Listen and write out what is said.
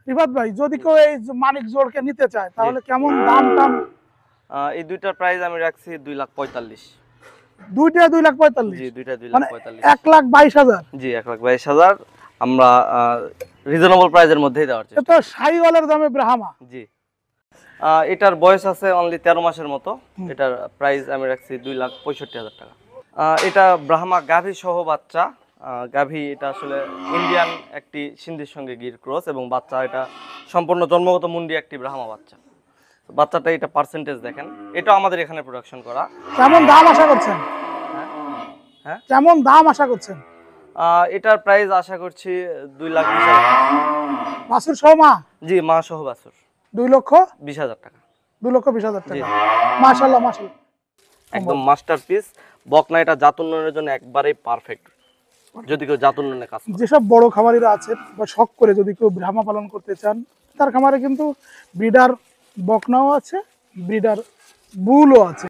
রিফাত ভাই, যদি কেউ এই মানিক জোড়কে নিতে চায় তাহলে কেমন দাম টাম? এই দুইটার প্রাইস আমি রাখছি 2,45,000। দুইটা 2,45,000? জি, দুইটা মানে 2,45,000। 1,22,000? জি, 1,22,000 আমরা রিজনেবল প্রাইসের মধ্যেই দেওয়ার চেষ্টা এটা শাহিওয়ালের দামে ব্রাহ্মা। জি। এটার বয়স আছে অনলি 13 মাসের মতো। এটার প্রাইস আমি রাখছি 2,65,000 টাকা। এটা ব্রাহ্মা গাভী সহ বাচ্চা। গাভী এটা আসলে ইন্ডিয়ান একটি সিন্ধির সঙ্গে গির ক্রস, এবং বাচ্চা এটা সম্পূর্ণ জন্মগত মুন্ডি একটি ব্রাহ্মা বাচ্চা। বাচ্চাটা এটা পার্সেন্টেজ দেখেন, এটা আমাদের এখানে প্রোডাকশন করা। কেমন দাম আশা করছেন? হ্যাঁ, কেমন দাম আশা করছেন? এটার প্রাইস আশা করছি 2,20,000 টাকা। বাছুর সহ মা? জি, মা সহ বাছুর 2,20,000 টাকা। 2,20,000 টাকা। মাশাআল্লাহ মাশাআল্লাহ, একদম মাস্টারপিস বকনা। এটা জাত উন্নয়নের জন্য একবারেই পারফেক্ট, যদি কেউ জাত উন্নয়নে কাজ করে। যেসব বড় খামারিরা আছেন বা শখ করে যদি কেউ ব্রাহ্মা পালন করতে চান, তার খামারে কিন্তু ব্রিডার বকনাও আছে, ব্রিডার বুলও আছে।